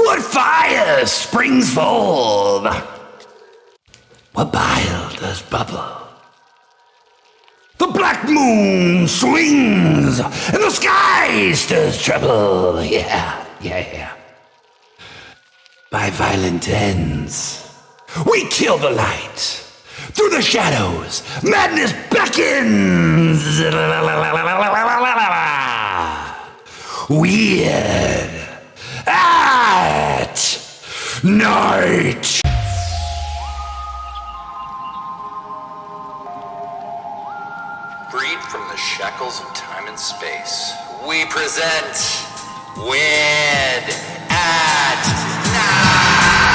What fire springs forth? What bile does bubble? The black moon swings, and the sky stirs trouble. Yeah. By violent ends, we kill the light. Through the shadows, madness beckons. Weird at night. Freed from the shackles of time and space, we present Weird at Night!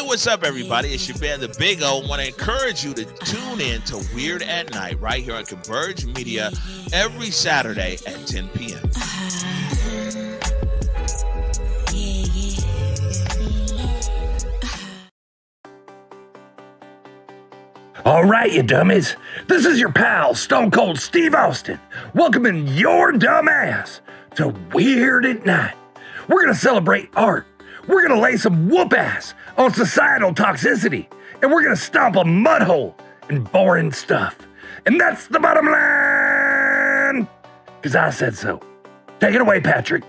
What's up, everybody? It's your band, The Big O. I want to encourage you to tune in to Weird at Night right here on Converge Media every Saturday at 10 p.m. All right, you dummies. This is your pal, Stone Cold Steve Austin, welcoming your dumb ass to Weird at Night. We're going to celebrate art. We're going to lay some whoop ass on societal toxicity, and we're gonna stomp a mud hole in boring stuff. And that's the bottom line, because I said so. Take it away, Patrick.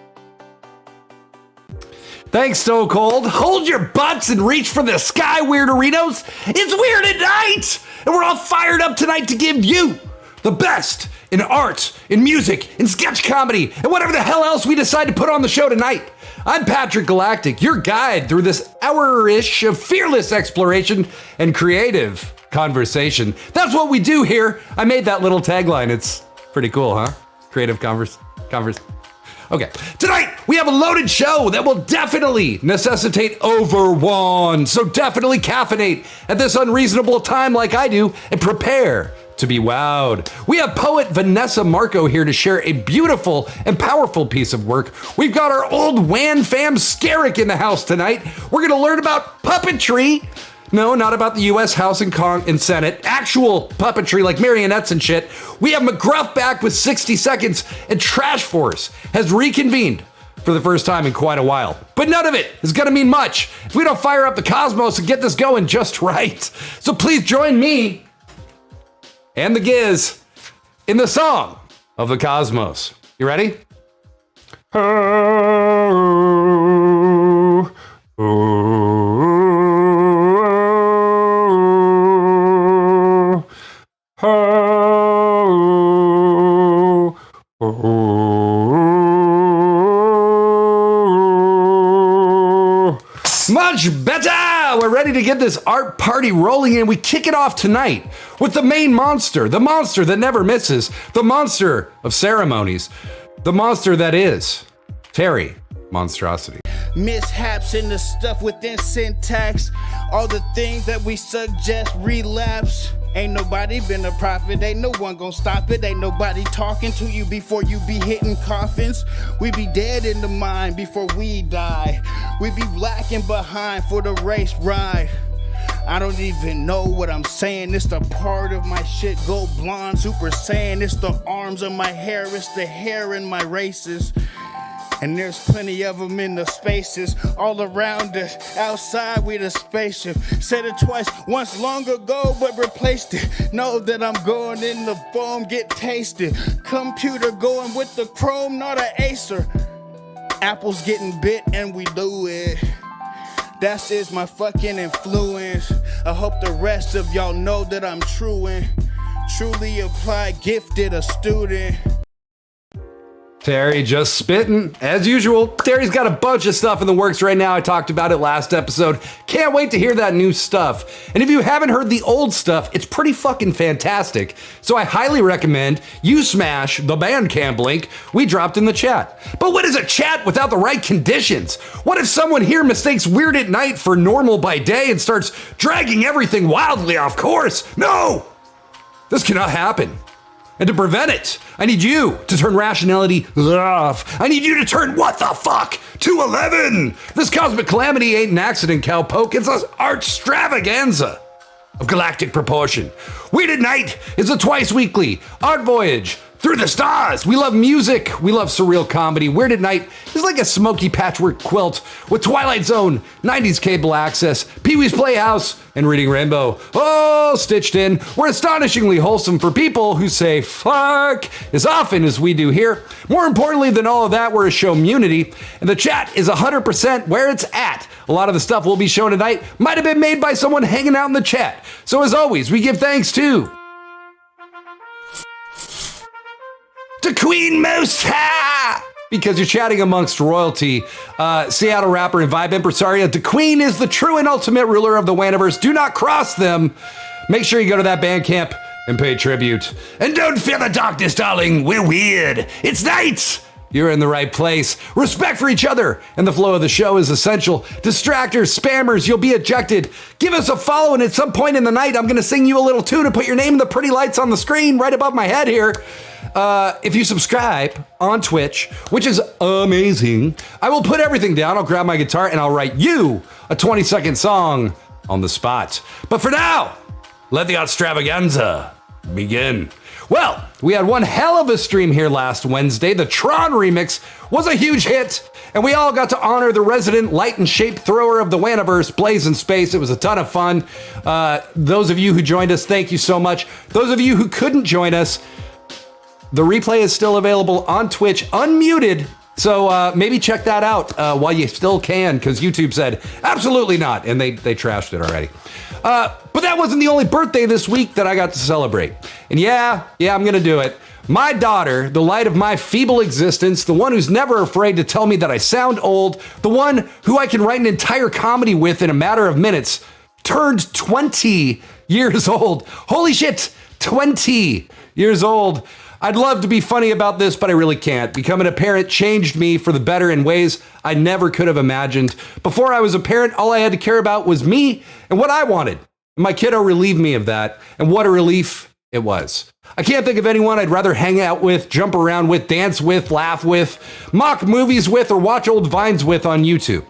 Thanks, Stone Cold. Hold your butts and reach for the sky, Weird-Arinos. It's Weird at Night, and we're all fired up tonight to give you the best in art, in music, in sketch comedy, and whatever the hell else we decide to put on the show tonight. I'm Patrick Galactic, your guide through this hour-ish of fearless exploration and creative conversation. That's what we do here. I made that little tagline. It's pretty cool, huh? Creative converse. Okay, tonight we have a loaded show that will definitely necessitate overwand. So definitely caffeinate at this unreasonable time like I do and prepare to be wowed. We have poet Vanessa Marco here to share a beautiful and powerful piece of work. We've got our old WAN fam Skerik in the house tonight. We're gonna learn about puppetry. No, not about the US House and Senate. Actual puppetry like marionettes and shit. We have McGruff back with 60 Seconds, and Trash Force has reconvened for the first time in quite a while. But none of it is gonna mean much if we don't fire up the cosmos and get this going just right. So please join me and the Giz in the song of the cosmos. You ready? Oh, oh, oh, oh. Much better! We're ready to get this art party rolling, and we kick it off tonight with the main monster, the monster that never misses, the monster of ceremonies, the monster that is Terry Monstrosity. Mishaps in the stuff within syntax, all the things that we suggest relapse. Ain't nobody been a prophet, ain't no one gonna stop it. Ain't nobody talking to you before you be hitting coffins. We be dead in the mind before we die. We be lacking behind for the race ride. I don't even know what I'm saying. It's the part of my shit, go blonde, super saiyan. It's the arms of my hair, it's the hair in my races. And there's plenty of them in the spaces all around us. Outside we the spaceship. Said it twice, once long ago, but replaced it. Know that I'm going in the foam, get tasted. Computer going with the chrome, not an Acer. Apples getting bit and we do it. That's is my fucking influence. I hope the rest of y'all know that I'm true and truly applied, gifted, a student. Terry just spitting, as usual. Terry's got a bunch of stuff in the works right now. I talked about it last episode. Can't wait to hear that new stuff. And if you haven't heard the old stuff, it's pretty fucking fantastic. So I highly recommend you smash the Bandcamp link we dropped in the chat. But what is a chat without the right conditions? What if someone here mistakes Weird at Night for normal by day and starts dragging everything wildly off course? No! This cannot happen. And to prevent it, I need you to turn rationality off. I need you to turn what the fuck to 11. This cosmic calamity ain't an accident, cowpoke. It's an art extravaganza of galactic proportion. Weird at Night is a twice weekly art voyage through the stars. We love music. We love surreal comedy. Weird at Night is like a smoky patchwork quilt with Twilight Zone, 90s cable access, Pee-wee's Playhouse, and Reading Rainbow. Oh, stitched in. We're astonishingly wholesome for people who say fuck as often as we do here. More importantly than all of that, we're a showmunity, and the chat is 100% where it's at. A lot of the stuff we'll be showing tonight might have been made by someone hanging out in the chat. So as always, we give thanks to Queen Moose, because you're chatting amongst royalty. Seattle rapper and vibe impresario, the Queen is the true and ultimate ruler of the WAN-iverse. Do not cross them. Make sure you go to that Bandcamp and pay tribute. And don't fear the darkness, darling. We're weird. It's night. You're in the right place. Respect for each other and the flow of the show is essential. Distractors, spammers, you'll be ejected. Give us a follow, and at some point in the night, I'm going to sing you a little tune and put your name in the pretty lights on the screen right above my head here. If you subscribe on Twitch, which is amazing, I will put everything down. I'll grab my guitar and I'll write you a 20-second song on the spot. But for now, let the extravaganza begin. Well, we had one hell of a stream here last Wednesday. The Tron remix was a huge hit, and we all got to honor the resident light and shape thrower of the WAN-iverse, blazinspace. It was a ton of fun. Those of you who joined us, thank you so much. Those of you who couldn't join us, the replay is still available on Twitch, unmuted, so maybe check that out while you still can, because YouTube said absolutely not, and they trashed it already. But that wasn't the only birthday this week that I got to celebrate. And yeah, I'm gonna do it. My daughter, the light of my feeble existence, the one who's never afraid to tell me that I sound old, the one who I can write an entire comedy with in a matter of minutes, turned 20 years old. Holy shit, 20 years old. I'd love to be funny about this, but I really can't. Becoming a parent changed me for the better in ways I never could have imagined. Before I was a parent, all I had to care about was me and what I wanted. My kiddo relieved me of that, and what a relief it was. I can't think of anyone I'd rather hang out with, jump around with, dance with, laugh with, mock movies with, or watch old vines with on YouTube.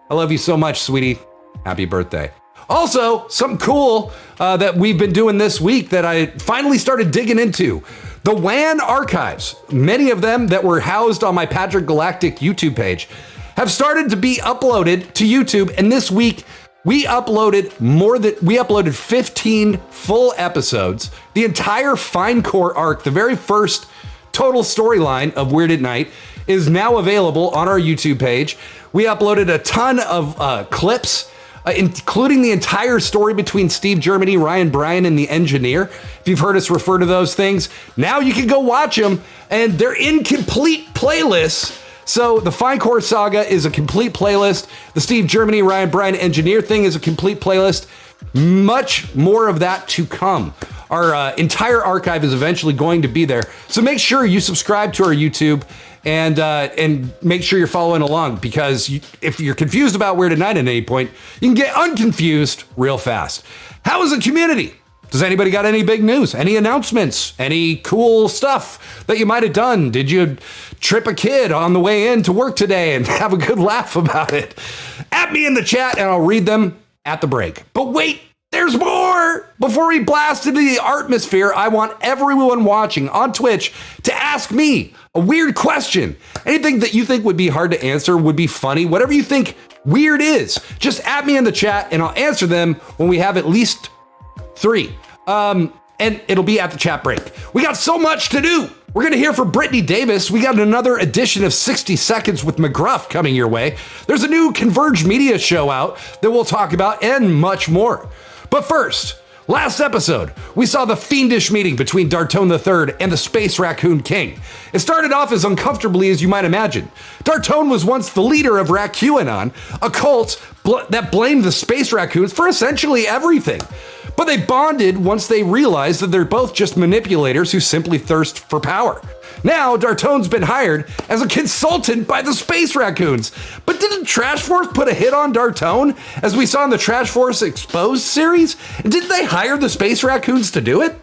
I love you so much, sweetie. Happy birthday. Also, something cool that we've been doing this week that I finally started digging into. The WAN archives, many of them that were housed on my Patrick Galactic YouTube page, have started to be uploaded to YouTube. And this week, we uploaded 15 full episodes. The entire Fine Core arc, the very first total storyline of Weird at Night, is now available on our YouTube page. We uploaded a ton of clips, including the entire story between Steve Germany, Ryan Bryan, and the engineer. If you've heard us refer to those things, now you can go watch them, and they're in complete playlists. So the Fine Core Saga is a complete playlist. The Steve Germany, Ryan Bryan engineer thing is a complete playlist. Much more of that to come. Our entire archive is eventually going to be there. So make sure you subscribe to our YouTube and make sure you're following along, because if you're confused about Weird at Night at any point, you can get unconfused real fast. How is the community? Does anybody got any big news? Any announcements? Any cool stuff that you might have done? Did you trip a kid on the way in to work today and have a good laugh about it? At me in the chat and I'll read them at the break. But wait, there's more! Before we blast into the atmosphere, I want everyone watching on Twitch to ask me a weird question. Anything that you think would be hard to answer, would be funny, whatever you think weird is, just at me in the chat and I'll answer them when we have at least 3. And it'll be at the chat break. We got so much to do. We're going to hear from Brittany Davis. We got another edition of 60 Seconds with McGruff coming your way. There's a new Converge Media show out that we'll talk about and much more. But first, last episode, we saw the fiendish meeting between Dartone the Third and the Space Raccoon King. It started off as uncomfortably as you might imagine. Dartone was once the leader of QAnon, a cult that blamed the Space Raccoons for essentially everything. But they bonded once they realized that they're both just manipulators who simply thirst for power. Now, Dartone's been hired as a consultant by the Space Raccoons. But didn't Trash Force put a hit on Dartone, as we saw in the Trash Force Exposed series? And didn't they hire the Space Raccoons to do it?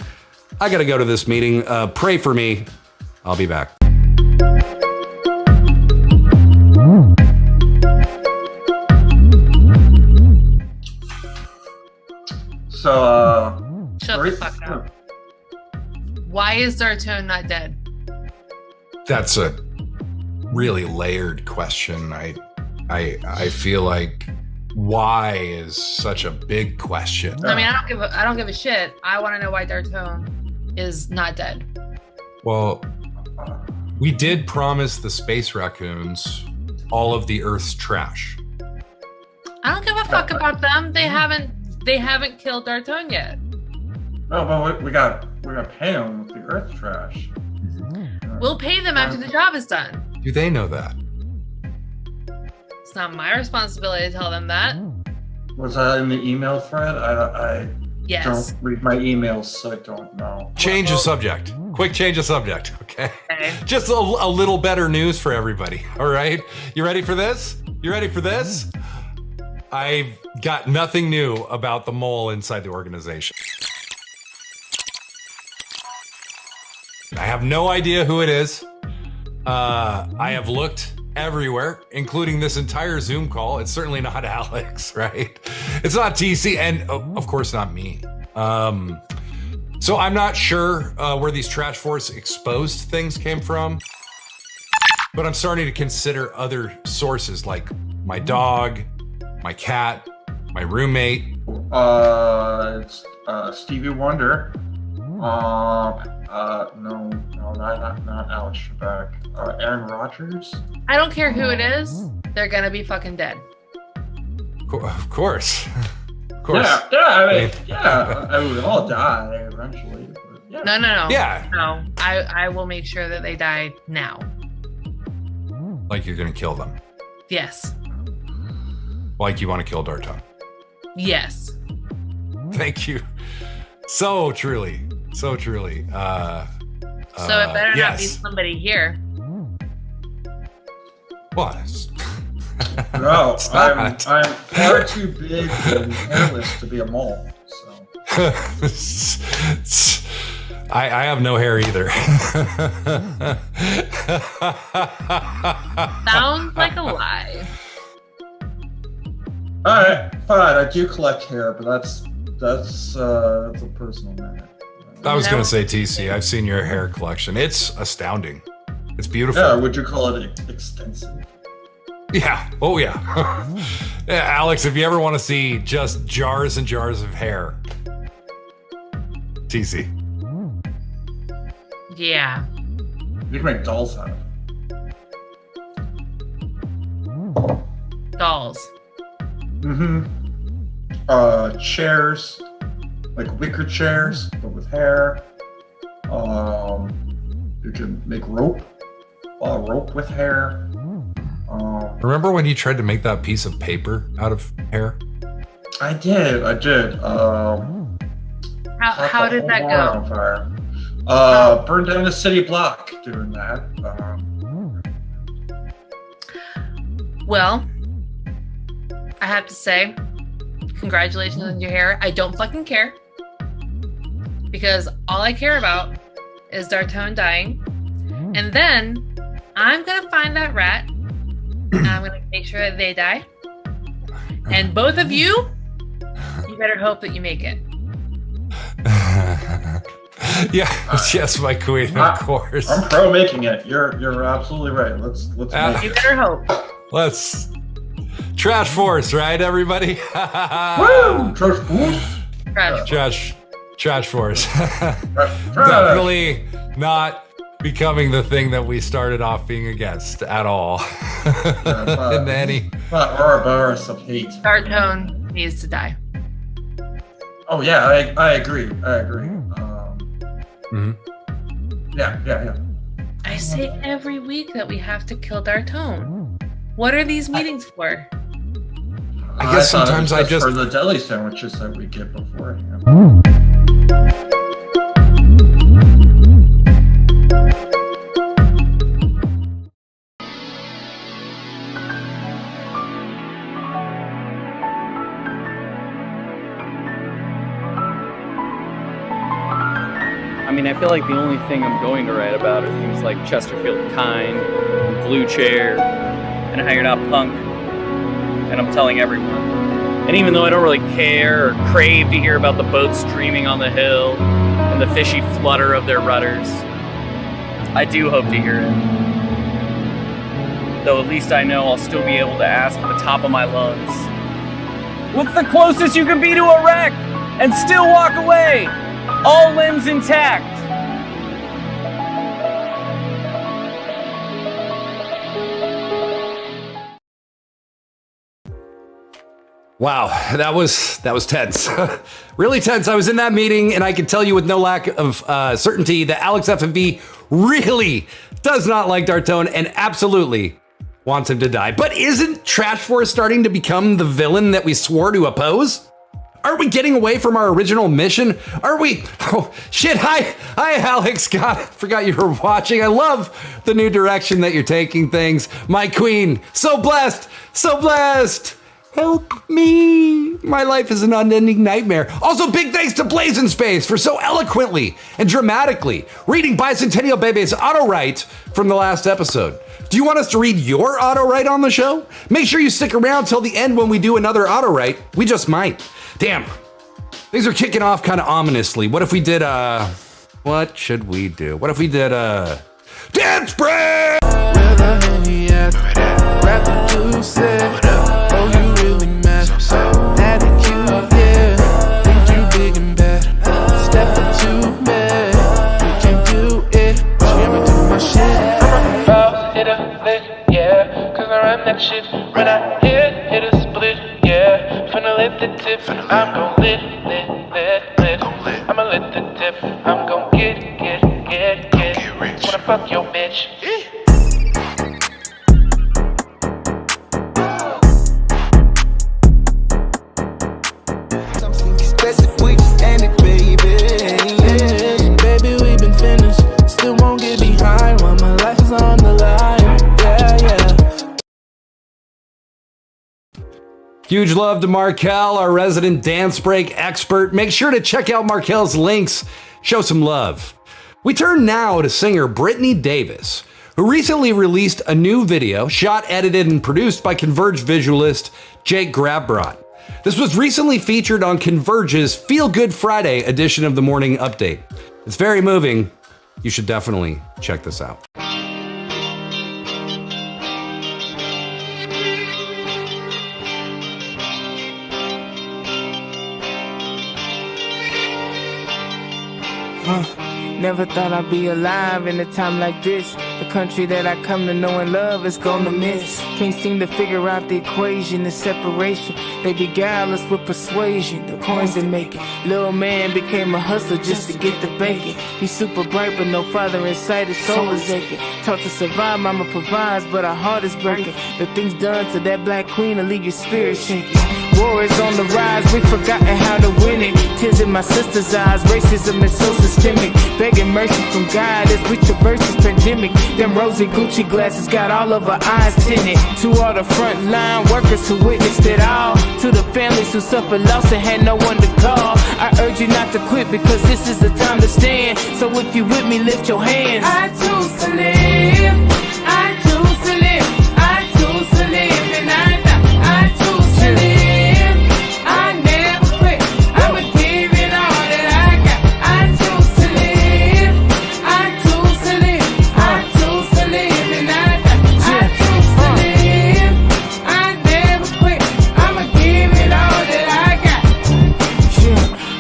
I gotta go to this meeting. Pray for me. I'll be back. So, Shut the fuck up. Why is Dartone not dead? That's a really layered question. I feel like why is such a big question. I mean, I don't give a shit. I want to know why Dartone is not dead. Well, we did promise the Space Raccoons all of the Earth's trash. I don't give a fuck about them. They haven't killed Dartone yet. no, but we got to pay them with the Earth trash. We'll pay them after the job is done. Do they know that? It's not my responsibility to tell them that. Was that in the email thread? I Yes. don't read my emails, so I don't know. Change of subject. Quick change of subject, okay? Okay. Just a little better news for everybody, all right? You ready for this? You ready for this? I've got nothing new about the mole inside the organization. I have no idea who it is. I have looked everywhere, including this entire Zoom call. It's certainly not Alex, right? It's not TC, and of course not me. So I'm not sure where these Trash Force Exposed things came from, but I'm starting to consider other sources like my dog, my cat, my roommate. It's Stevie Wonder. No, not Alex Trebek. Aaron Rodgers. I don't care who it is. They're gonna be fucking dead. Of course. Of course. I mean, we'll all die eventually. But yeah. No. Yeah. No, I will make sure that they die now. Like you're gonna kill them. Yes. Like you want to kill Dartone. Yes. Thank you. So truly. So truly. So it better not be yes. somebody here. What? No, It's I'm not. far too big and hairless to be a mole. So I have no hair either. Sounds like a lie. all right, fine. I do collect hair, but that's a personal matter. I was No. going to say, TC, I've seen your hair collection. It's astounding. It's beautiful. Yeah, would you call it extensive? Yeah. Oh, yeah. Yeah, Alex, if you ever want to see just jars and jars of hair, TC. Yeah. You can make dolls out of it. Dolls. Chairs, like wicker chairs, but with hair. You can make rope with hair. Remember when you tried to make that piece of paper out of hair? I did. How did that On go? fire. Burned down a city block doing that. Well, I have to say, congratulations on your hair. I don't fucking care. Because all I care about is Dartone dying. And then I'm going to find that rat. And I'm going to make sure that they die. And both of you better hope that you make it. Yes, my queen, of course. I'm pro making it. You're absolutely right. Let's make You it. better hope. Let's Trash Force, right, everybody? Woo! Trash Force. Trash. Trash Force. Trash. Definitely not becoming the thing that we started off being against at all. In any Ouroboros of hate. Dartone needs to die. Oh yeah, I agree. Yeah. I say every week that we have to kill Dartone. What are these meetings for? I guess sometimes I just for the deli sandwiches that we get beforehand. I mean, I feel like the only thing I'm going to write about are things like Chesterfield Kind, Blue Chair, and how you're not punk. And I'm telling everyone. And even though I don't really care or crave to hear about the boats streaming on the hill and the fishy flutter of their rudders, I do hope to hear it. Though at least I know I'll still be able to ask at the top of my lungs, what's the closest you can be to a wreck and still walk away? All limbs intact. Wow, that was tense. Really tense. I was in that meeting and I can tell you with no lack of certainty that Alex FMV really does not like Dartone and absolutely wants him to die. But isn't Trash Force starting to become the villain that we swore to oppose? Aren't we getting away from our original mission? Are we? Oh, shit. Hi, Alex. God, I forgot you were watching. I love the new direction that you're taking things. My queen. So blessed. So blessed. Help me. My life is an unending nightmare. Also, big thanks to blazinspace for so eloquently and dramatically reading Bicentennial Bebe's auto-write from the last episode. Do you want us to read your auto-write on the show? Make sure you stick around till the end when we do another auto-write. We just might. Damn, things are kicking off kind of ominously. What if we did, what should we do? What if we did, dance break? Shit, when I hit a split, yeah. Finna lit the tip, I'm gon' lit. I'ma lit the tip, I'm gon' get rich. Wanna fuck your bitch. Special week and it, baby. Baby, we been finished. Still won't get behind while my life is on the line. Yeah. Huge love to MARC'L, our resident dance break expert. Make sure to check out MARC'L's links. Show some love. We turn now to singer Brittany Davis, who recently released a new video shot, edited, and produced by Converge visualist Jake Gravbrot. This was recently featured on Converge's Feel Good Friday edition of the Morning Update. It's very moving. You should definitely check this out. Never thought I'd be alive in a time like this. The country that I come to know and love is gonna miss. Can't seem to figure out the equation, the separation. They beguile us with persuasion, the coins they making. Little man became a hustler just to get the bacon. He's super bright but no father in sight, his soul is aching. Taught to survive, mama provides, but our heart is breaking. The things done to that black queen will leave your spirit shaking. War is on the rise, we've forgotten how to win it. Tears in my sister's eyes, racism is so systemic. Begging mercy from God as we traverse this pandemic. Them rosy Gucci glasses got all of our eyes tinted. To all the frontline workers who witnessed it all. To the families who suffered loss and had no one to call. I urge you not to quit because this is the time to stand. So if you with me, lift your hands. I choose to live. I choose to live. I choose to live and I choose to live.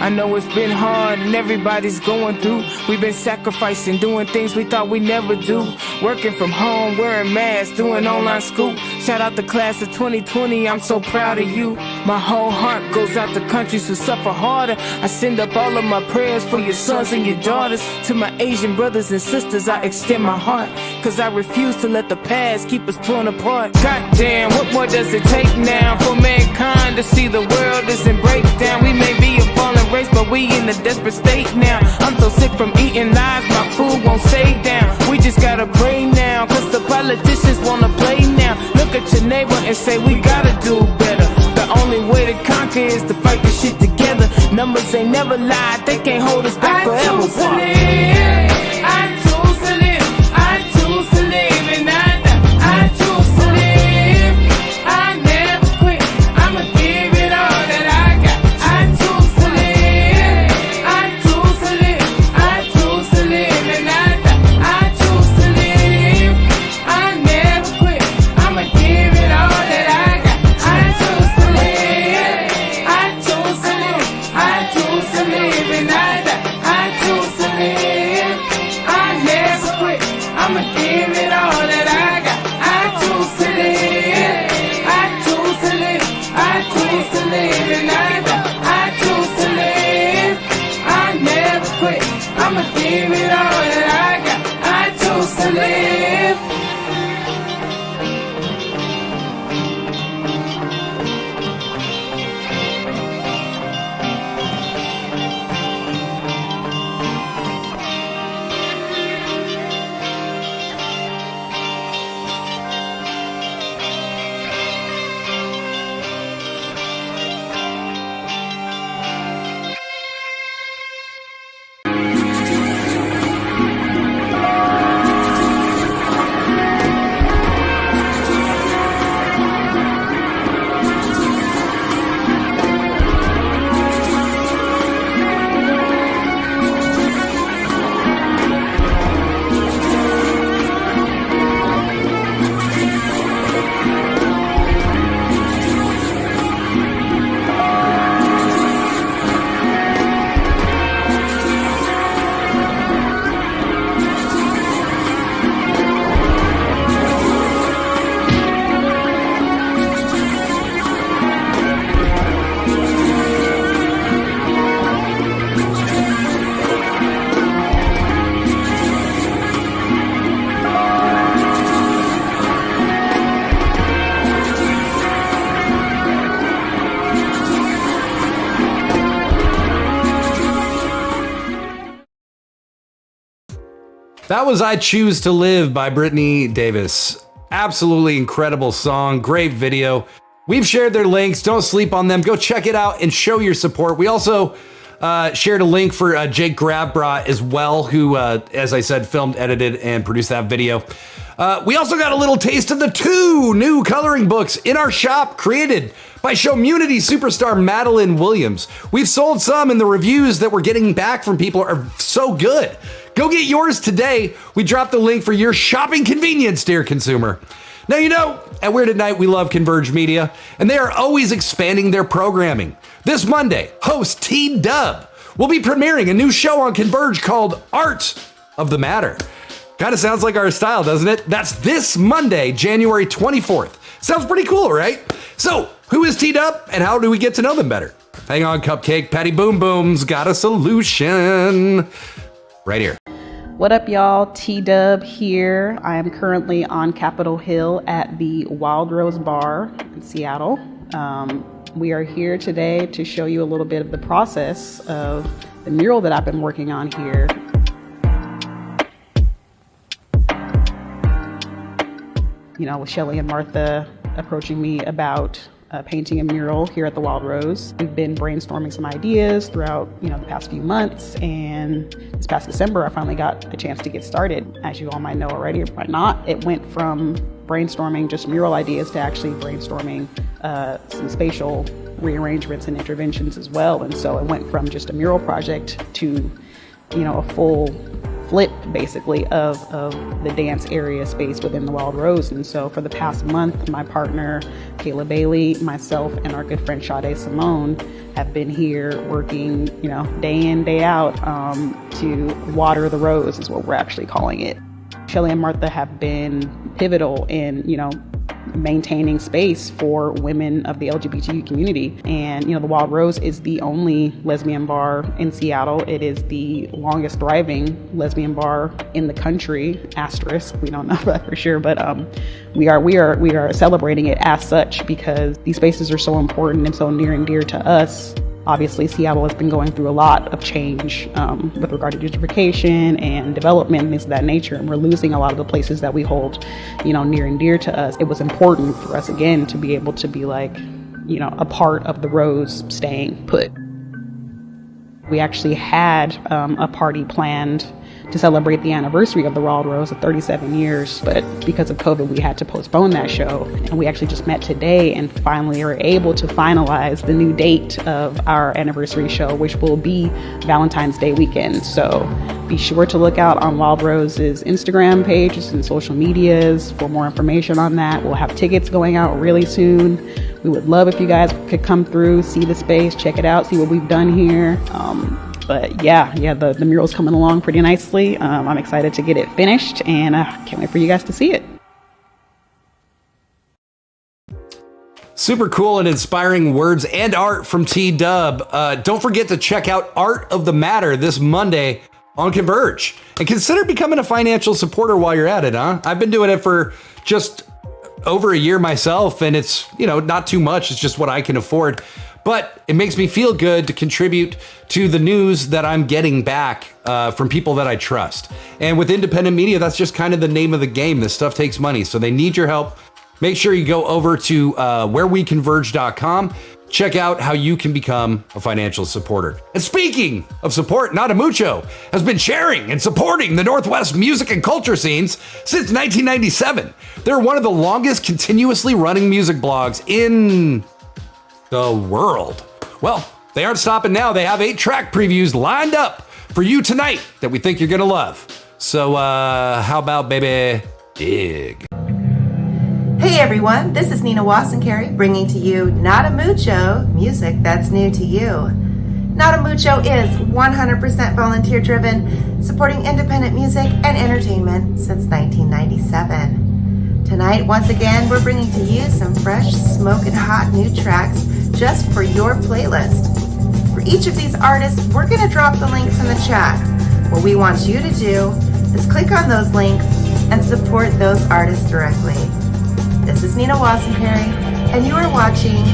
I know it's been hard and everybody's going through. We've been sacrificing, doing things we thought we never do. Working from home, wearing masks, doing online school. Shout out the class of 2020, I'm so proud of you. My whole heart goes out to countries who suffer harder. I send up all of my prayers for your sons and your daughters. To my Asian brothers and sisters, I extend my heart. Cause I refuse to let the past keep us torn apart. Goddamn, what more does it take now for mankind to see the world is in breakdown? We may be a fallen race, but we in a desperate state now. I'm so sick from eating lies, my food won't stay down. We just gotta pray now, cause the politicians wanna play now. Look at your neighbor and say we gotta do better. The only way to conquer is to fight this shit together. Numbers ain't never lied, they can't hold us back forever. I choose to live, I choose to live, and I choose to live. I never quit, I'ma give it all that I got. I choose to live, I choose to live, I choose to live, and I choose to live. I never quit, I'ma give it all that I got. I choose to live, I choose to live, I choose to live, and I choose to live. I never quit, I'ma give it all that I got. I choose to live, I choose to live, I choose to live, and I choose to live. I never quit, I'ma give it all that I got. I choose to live. That was I Choose to Live by Brittany Davis. Absolutely incredible song, great video. We've shared their links, don't sleep on them. Go check it out and show your support. We also shared a link for Jake Gravbrot as well, who, as I said, filmed, edited, and produced that video. We also got a little taste of the 2 new coloring books in our shop created by Showmunity superstar Madeline Williams. We've sold some and the reviews that we're getting back from people are so good. Go get yours today. We dropped the link for your shopping convenience, dear consumer. Now, you know, at Weird at Night, we love Converge Media, and they are always expanding their programming. This Monday, host T-Dub will be premiering a new show on Converge called Art of the Matter. Kind of sounds like our style, doesn't it? That's this Monday, January 24th. Sounds pretty cool, right? So, who is T-Dub, and how do we get to know them better? Hang on, Cupcake. Patty Boom Boom's got a solution. Right here. What up, y'all? T-Dub here. I am currently on Capitol Hill at the Wild Rose Bar in Seattle. We are here today to show you a little bit of the process of the mural that I've been working on here. You know, with Shelly and Martha approaching me about painting a mural here at the Wild Rose. We've been brainstorming some ideas throughout, the past few months, and this past December, I finally got a chance to get started. As you all might know already, or might not, it went from brainstorming just mural ideas to actually brainstorming some spatial rearrangements and interventions as well. And so it went from just a mural project to, a full flip basically of the dance area space within the Wild Rose. And so for the past month, my partner Kayla Bailey, myself, and our good friend Sade Simone have been here working, day in, day out to water the rose is what we're actually calling it. Shelly and Martha have been pivotal in, maintaining space for women of the LGBTQ community. And, the Wild Rose is the only lesbian bar in Seattle. It is the longest thriving lesbian bar in the country, asterisk. We don't know that for sure, but we are celebrating it as such because these spaces are so important and so near and dear to us. Obviously, Seattle has been going through a lot of change with regard to gentrification and development and things of that nature, and we're losing a lot of the places that we hold, near and dear to us. It was important for us, again, to be able to be like, a part of the Rose staying put. We actually had a party planned to celebrate the anniversary of the Wild Rose of 37 years, but because of COVID, we had to postpone that show. And we actually just met today and finally are able to finalize the new date of our anniversary show, which will be Valentine's Day weekend. So be sure to look out on Wild Rose's Instagram pages and social medias for more information on that. We'll have tickets going out really soon. We would love if you guys could come through, see the space, check it out, see what we've done here. But the mural's coming along pretty nicely. I'm excited to get it finished, and I can't wait for you guys to see it. Super cool and inspiring words and art from T-Dub. Don't forget to check out Art of the Matter this Monday on Converge. And consider becoming a financial supporter while you're at it, huh? I've been doing it for just over a year myself, and it's, not too much. It's just what I can afford. But it makes me feel good to contribute to the news that I'm getting back from people that I trust. And with independent media, that's just kind of the name of the game. This stuff takes money, so they need your help. Make sure you go over to whereweconverge.com. Check out how you can become a financial supporter. And speaking of support, Nadamucho has been sharing and supporting the Northwest music and culture scenes since 1997. They're one of the longest continuously running music blogs in the world. Well, they aren't stopping now. They have 8-track previews lined up for you tonight that we think you're gonna love. So how about baby dig? Hey everyone, this is Nina Wassencarry bringing to you Nadamucho, music that's new to you. Nadamucho is 100% volunteer driven, supporting independent music and entertainment since 1997. Tonight, once again, we're bringing to you some fresh, smoking hot new tracks just for your playlist. For each of these artists, we're going to drop the links in the chat. What we want you to do is click on those links and support those artists directly. This is Nina Wassencarry, and you are watching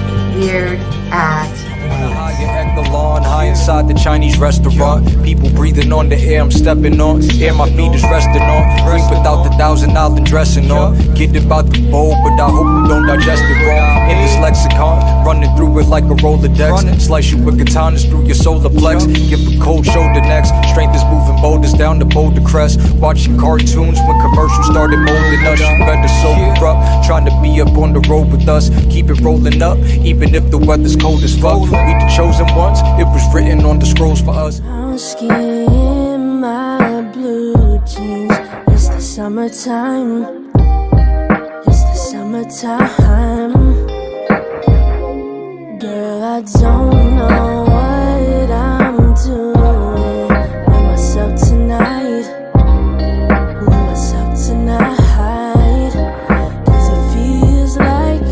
Weird at High at the lawn, high inside the Chinese restaurant. People breathing on the air I'm stepping on. Air my feet is resting on. Drink without the $1,000 dressing on. Get about the bowl, but I hope you don't digest it wrong. In this lexicon, running through it like a Rolodex. Slice you with katanas through your solar plex. Give a cold shoulder next. Strength is moving boulders down the boulder crest. Watching cartoons when commercials started molding us. You better sober up. Trying to be up on the road with us. Keep it rolling up, even if the weather's cold as fuck. We the chosen ones, it was written on the scrolls for us. I'm skiing my blue jeans. It's the summertime. It's the summertime. Girl, I don't know what I'm doing with myself tonight. With myself tonight. 'Cause it feels like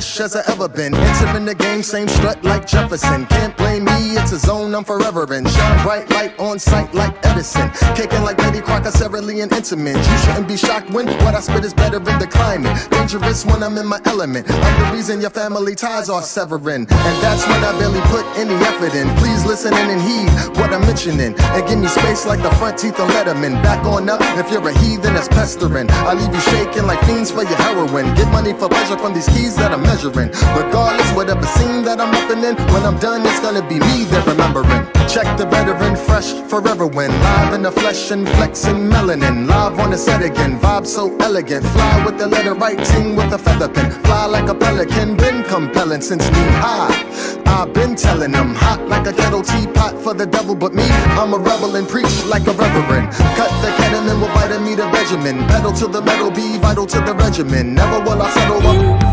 fresh as I ever been. Entering the game, same strut like Jefferson. Can't blame me, it's a zone I'm forever in. Shine bright light on sight like Edison. Kicking like Lady Crocker, cerulean intimate. You shouldn't be shocked when what I spit is better in the climate. Dangerous when I'm in my element. I'm the reason your family ties are severing. And that's when I barely put any effort in. Please listen in and heed what I'm mentioning. And give me space like the front teeth on Letterman. Back on up if you're a heathen that's pestering. I leave you shaking like fiends for your heroin. Get money for pleasure from these keys that I'm measuring. Regardless, whatever scene that I'm upping in, when I'm done, it's gonna be me they're remembering. Check the veteran, fresh forever win. Live in the flesh and flexing melanin. Live on the set again, vibe so elegant. Fly with the letter writing with a feather pen. Fly like a pelican, been compelling since knee high. I've been telling them, hot like a kettle teapot for the devil, but me, I'm a rebel and preach like a reverend. Cut the ketamine with vitamin the regimen. Pedal to the metal, be vital to the regimen. Never will I settle up.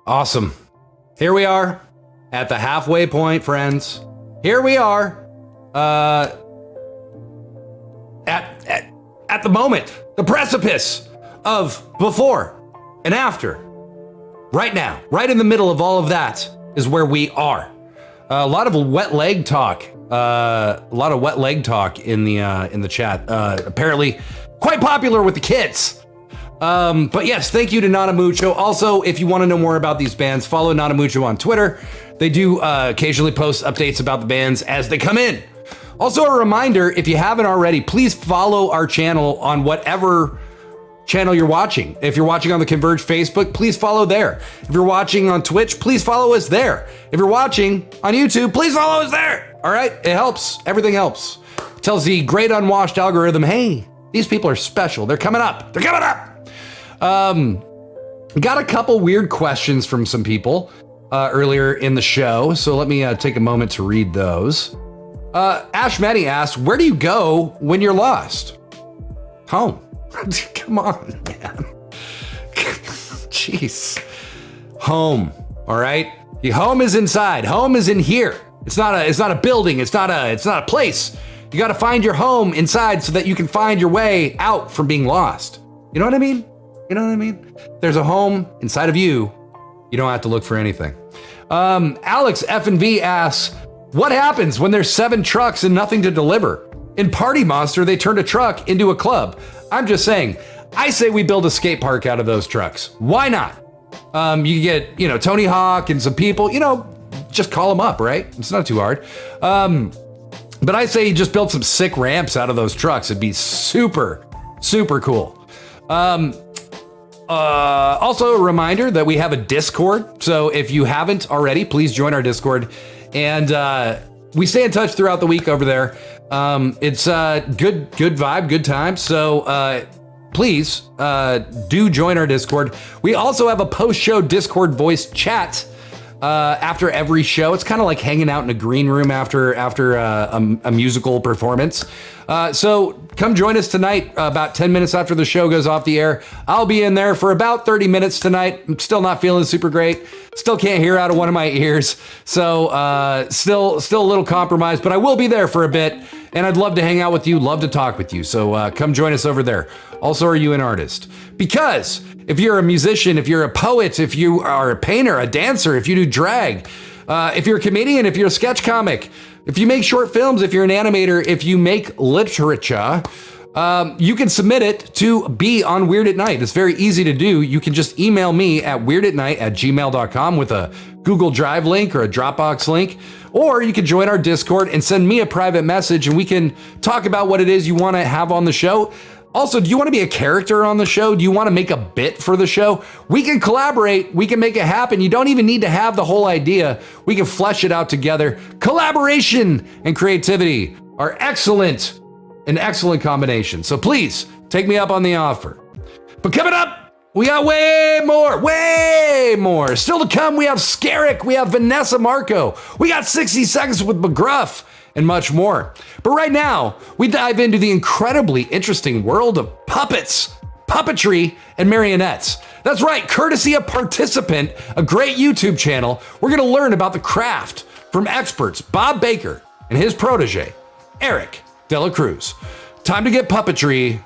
Awesome. Here we are at the halfway point, friends. Here we are at the moment, the precipice of before and after. Right now, right in the middle of all of that is where we are. A lot of wet leg talk. In the chat. Apparently quite popular with the kids. But yes, thank you to Nadamucho. Also, if you want to know more about these bands, follow Nadamucho on Twitter. They do occasionally post updates about the bands as they come in. Also, a reminder, if you haven't already, please follow our channel on whatever channel you're watching. If you're watching on the Converge Facebook, please follow there. If you're watching on Twitch, please follow us there. If you're watching on YouTube, please follow us there. All right? It helps. Everything helps. It tells the great unwashed algorithm, hey, these people are special. They're coming up. They're coming up. Got a couple weird questions from some people earlier in the show, so let me take a moment to read those. Ash Meddy asked, where do you go when you're lost? Home. Come on, man. Jeez. Home. All right. Your home is inside. Home is in here. It's not a building. It's not a place. You got to find your home inside so that you can find your way out from being lost. You know what I mean? You know what I mean? There's a home inside of you. You don't have to look for anything. Alex F&V asks, what happens when there's 7 trucks and nothing to deliver? In Party Monster, they turned a truck into a club. I'm just saying, I say we build a skate park out of those trucks. Why not? You get, Tony Hawk and some people, just call them up, right? It's not too hard. But I say you just build some sick ramps out of those trucks. It'd be super, super cool. Also a reminder that we have a Discord. So if you haven't already, please join our Discord. And we stay in touch throughout the week over there. It's good vibe, good time. So please do join our Discord. We also have a post-show Discord voice chat after every show. It's kind of like hanging out in a green room after a musical performance. So come join us tonight about 10 minutes after the show goes off the air. I'll be in there for about 30 minutes tonight. I'm still not feeling super great. Still can't hear out of one of my ears. So still a little compromised, but I will be there for a bit. And I'd love to hang out with you, love to talk with you. So come join us over there. Also, are you an artist? Because if you're a musician, if you're a poet, if you are a painter, a dancer, if you do drag, if you're a comedian, if you're a sketch comic, if you make short films, if you're an animator, if you make literature, you can submit it to be on Weird at Night. It's very easy to do. You can just email me at weirdatnight@gmail.com with a Google Drive link or a Dropbox link, or you can join our Discord and send me a private message and we can talk about what it is you want to have on the show. Also, do you want to be a character on the show? Do you want to make a bit for the show? We can collaborate. We can make it happen. You don't even need to have the whole idea. We can flesh it out together. Collaboration and creativity are an excellent combination. So please take me up on the offer. But coming up, we got way more. Still to come, we have Skerik, we have Vanessa Marco, we got 60 Seconds with McGruff, and much more. But right now, we dive into the incredibly interesting world of puppets, puppetry, and marionettes. That's right, courtesy of Participant, a great YouTube channel, we're gonna learn about the craft from experts Bob Baker and his protege, Eric De La Cruz. Time to get puppetry.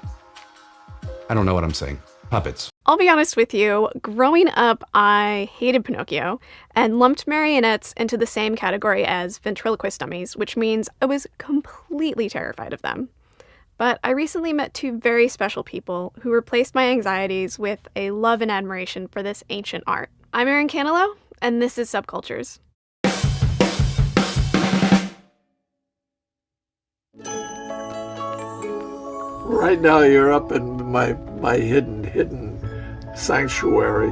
I don't know what I'm saying. Puppets. I'll be honest with you, growing up, I hated Pinocchio and lumped marionettes into the same category as ventriloquist dummies, which means I was completely terrified of them. But I recently met two very special people who replaced my anxieties with a love and admiration for this ancient art. I'm Erin Canelo, and this is Subcultures. Right now you're up in my hidden sanctuary.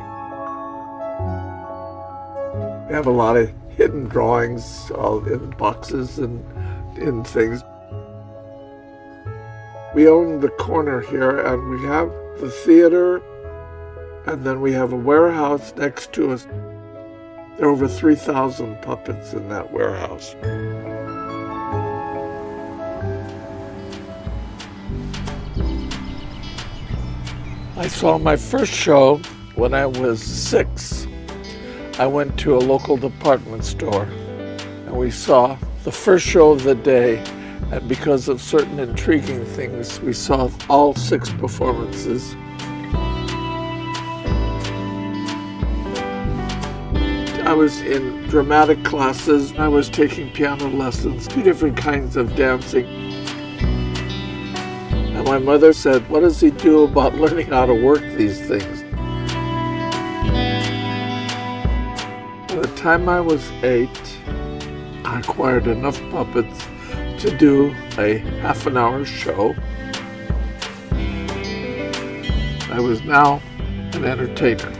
We have a lot of hidden drawings in boxes and in things. We own the corner here, and we have the theater, and then we have a warehouse next to us. There are over 3,000 puppets in that warehouse. I saw my first show when I was 6. I went to a local department store and we saw the first show of the day, and because of certain intriguing things, we saw all 6 performances. I was in dramatic classes. I was taking piano lessons, 2 different kinds of dancing. And my mother said, what does he do about learning how to work these things? By the time I was 8, I acquired enough puppets to do a half-an-hour show. I was now an entertainer.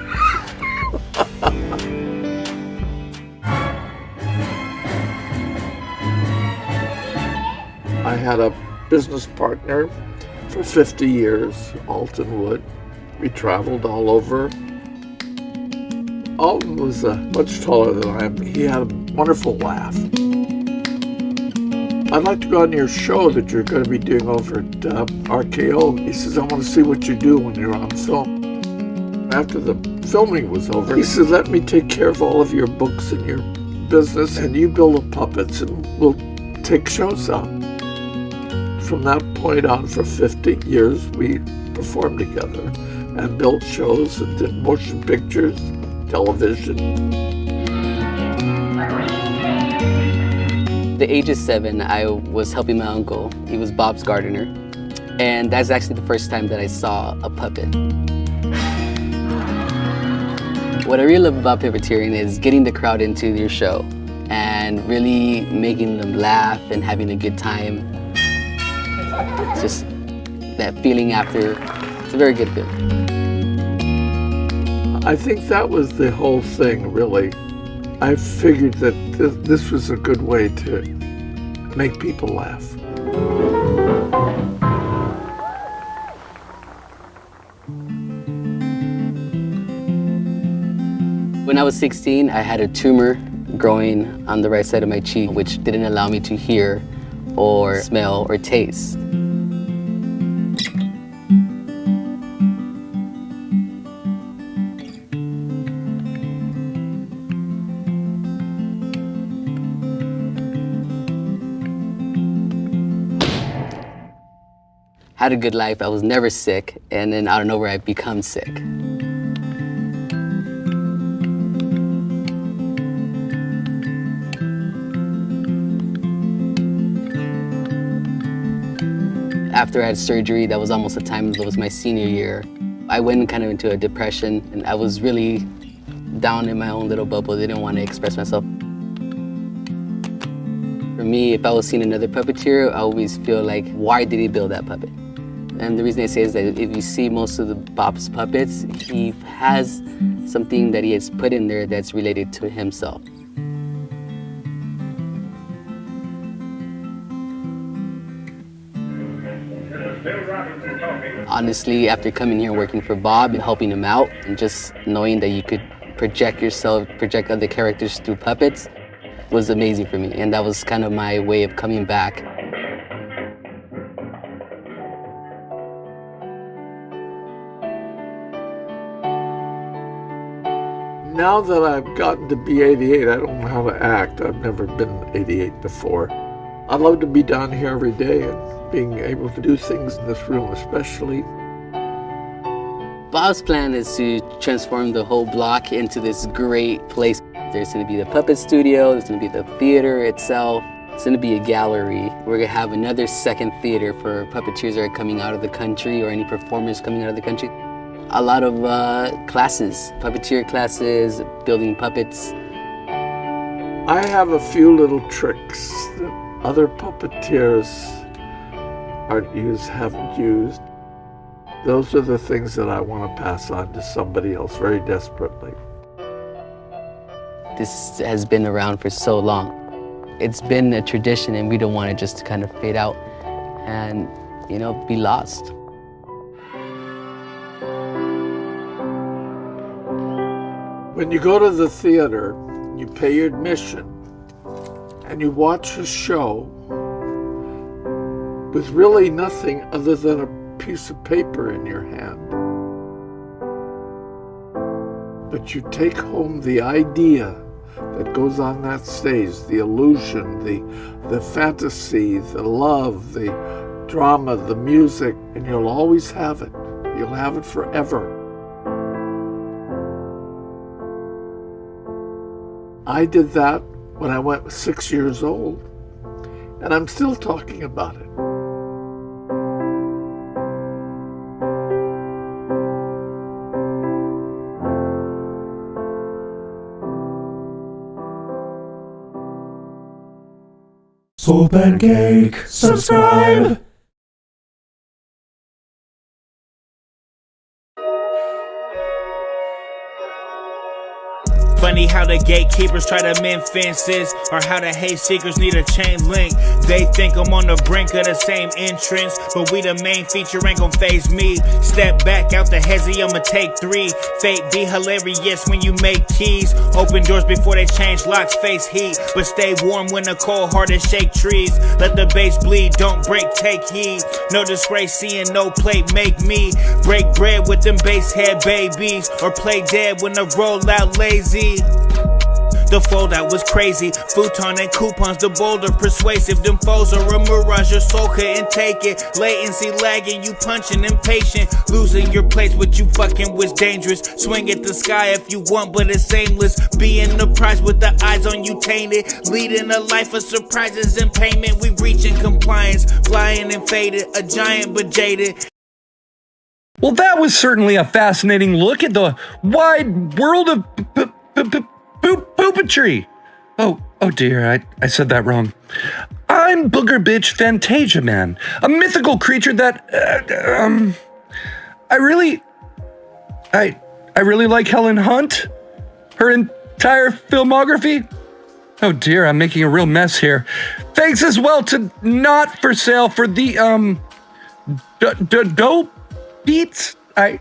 I had a business partner for 50 years, Alton Wood. We traveled all over. Alton was much taller than I am. He had a wonderful laugh. I'd like to go on your show that you're going to be doing over at RKO. He says, I want to see what you do when you're on film. After the filming was over, he said, let me take care of all of your books and your business, and you build the puppets and we'll take shows out. From that point on, for 50 years, we performed together and built shows and did motion pictures, television. At the age of 7, I was helping my uncle. He was Bob's gardener. And that's actually the first time that I saw a puppet. What I really love about puppeteering is getting the crowd into your show and really making them laugh and having a good time. Just that feeling after, it's a very good feeling. I think that was the whole thing, really. I figured that this was a good way to make people laugh. When I was 16, I had a tumor growing on the right side of my cheek, which didn't allow me to hear or smell or taste. Had a good life, I was never sick, and then out of nowhere I become sick. After I had surgery, that was almost the time that was my senior year. I went kind of into a depression, and I was really down in my own little bubble. I didn't want to express myself. For me, if I was seeing another puppeteer, I always feel like, why did he build that puppet? And the reason I say is that if you see most of Bob's puppets, he has something that he has put in there that's related to himself. Honestly, after coming here and working for Bob and helping him out, and just knowing that you could project yourself, project other characters through puppets, was amazing for me. And that was kind of my way of coming back. Now that I've gotten to be 88, I don't know how to act. I've never been 88 before. I'd love to be down here every day and being able to do things in this room especially. Bob's plan is to transform the whole block into this great place. There's going to be the puppet studio, there's going to be the theater itself, it's going to be a gallery. We're going to have another second theater for puppeteers that are coming out of the country or any performers coming out of the country. A lot of classes, puppeteer classes, building puppets. I have a few little tricks that other puppeteers haven't used. Those are the things that I want to pass on to somebody else very desperately. This has been around for so long. It's been a tradition and we don't want it just to kind of fade out and, be lost. When you go to the theater, you pay your admission and you watch a show with really nothing other than a piece of paper in your hand. But you take home the idea that goes on that stage, the illusion, the fantasy, the love, the drama, the music, and you'll always have it. You'll have it forever. I did that when I went 6 years old, and I'm still talking about it. Soul Pancake, subscribe! Funny how the gatekeepers try to mend fences, or how the hate seekers need a chain link. They think I'm on the brink of the same entrance, but we the main feature ain't gon' faze me. Step back out the hezzy, I'ma take 3. Fate be hilarious when you make keys. Open doors before they change locks, face heat, but stay warm when the cold hearted shake trees. Let the bass bleed, don't break, take heed. No disgrace, seeing no plate make me break bread with them bass head babies, or play dead when the roll out lazy. The fold-out was crazy. Futon and coupons, the bolder persuasive. Them foes are a mirage, your soul couldn't take it. Latency lagging, you punching impatient. Losing your place, what you fucking was dangerous. Swing at the sky if you want, but it's aimless. Being the prize with the eyes on you tainted. Leading a life of surprises and payment. We reaching compliance, flying and faded. A giant but jaded. Well, that was certainly a fascinating look at the wide world of puppetry. Oh dear, I said that wrong. I'm Booger Bitch Fantasia Man, a mythical creature that, I really like Helen Hunt, her entire filmography. Oh dear, I'm making a real mess here. Thanks as well to Not For Sale for the, dope beats. I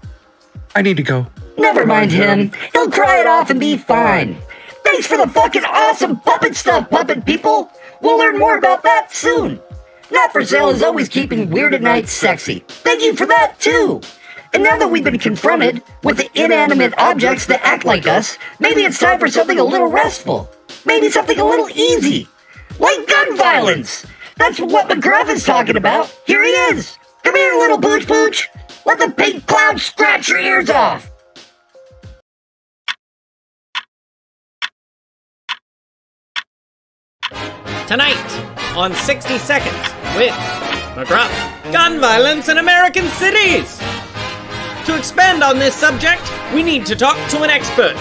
need to go. Never mind him. He'll cry it off and be fine. Thanks for the fucking awesome puppet stuff, puppet people. We'll learn more about that soon. Not For Sale is always keeping Weird at Night sexy. Thank you for that, too. And now that we've been confronted with the inanimate objects that act like us, maybe it's time for something a little restful. Maybe something a little easy. Like gun violence. That's what McGruff is talking about. Here he is. Come here, little pooch pooch. Let the pink cloud scratch your ears off. Tonight, on 60 Seconds, with McGruff, gun violence in American cities. To expand on this subject, we need to talk to an expert.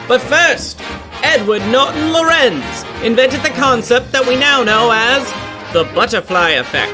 But first, Edward Norton Lorenz invented the concept that we now know as the butterfly effect.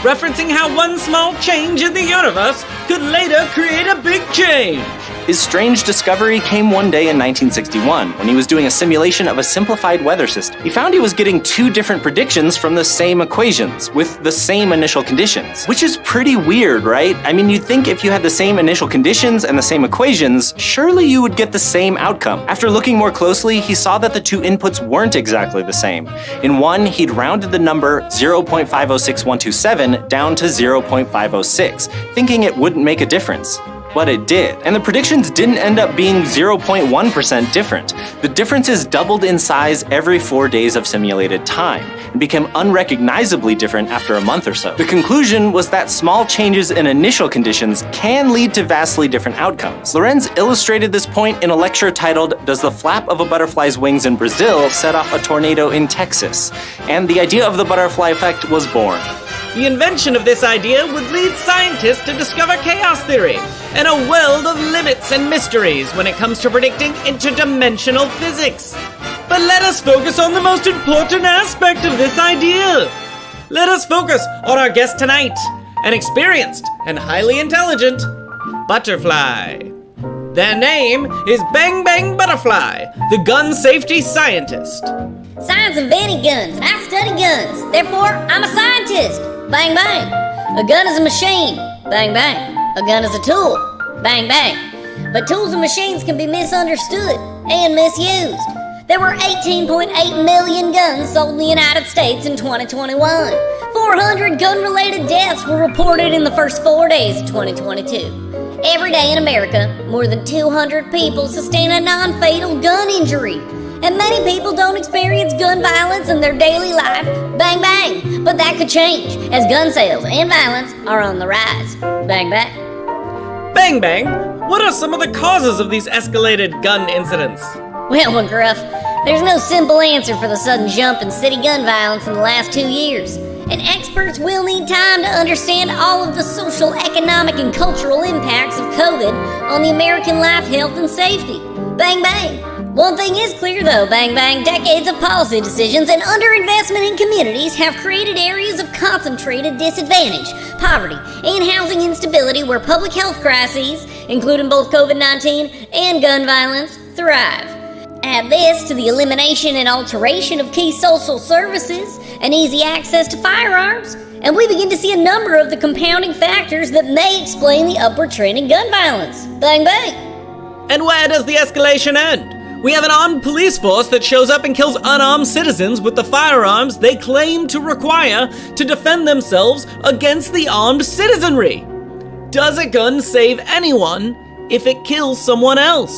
referencing how one small change in the universe could later create a big change. His strange discovery came one day in 1961 when he was doing a simulation of a simplified weather system. He found he was getting two different predictions from the same equations with the same initial conditions, which is pretty weird, right? I mean, you'd think if you had the same initial conditions and the same equations, surely you would get the same outcome. After looking more closely, he saw that the two inputs weren't exactly the same. In one, he'd rounded the number 0.506127 down to 0.506, thinking it wouldn't make a difference. But it did. And the predictions didn't end up being 0.1% different. The differences doubled in size every 4 days of simulated time and became unrecognizably different after a month or so. The conclusion was that small changes in initial conditions can lead to vastly different outcomes. Lorenz illustrated this point in a lecture titled, "Does the Flap of a Butterfly's Wings in Brazil Set Off a Tornado in Texas?" And the idea of the butterfly effect was born. The invention of this idea would lead scientists to discover chaos theory and a world of limits and mysteries when it comes to predicting interdimensional physics. But let us focus on the most important aspect of this idea. Let us focus on our guest tonight, an experienced and highly intelligent butterfly. Their name is Bang Bang Butterfly, the gun safety scientist. Science invented guns, and I study guns. Therefore, I'm a scientist. Bang bang. A gun is a machine. Bang bang. A gun is a tool. Bang bang. But tools and machines can be misunderstood and misused. There were 18.8 million guns sold in the United States in 2021. 400 gun-related deaths were reported in the first 4 days of 2022. Every day in America, more than 200 people sustain a non-fatal gun injury. And many people don't experience gun violence in their daily life. Bang bang. But that could change as gun sales and violence are on the rise. Bang bang. Bang bang, what are some of the causes of these escalated gun incidents? Well, McGruff, there's no simple answer for the sudden jump in city gun violence in the last 2 years. And experts will need time to understand all of the social, economic, and cultural impacts of COVID on the American life, health, and safety. Bang bang. One thing is clear though, bang bang, decades of policy decisions and underinvestment in communities have created areas of concentrated disadvantage, poverty, and housing instability where public health crises, including both COVID-19 and gun violence, thrive. Add this to the elimination and alteration of key social services and easy access to firearms, and we begin to see a number of the compounding factors that may explain the upward trend in gun violence. Bang bang. And where does the escalation end? We have an armed police force that shows up and kills unarmed citizens with the firearms they claim to require to defend themselves against the armed citizenry. Does a gun save anyone if it kills someone else?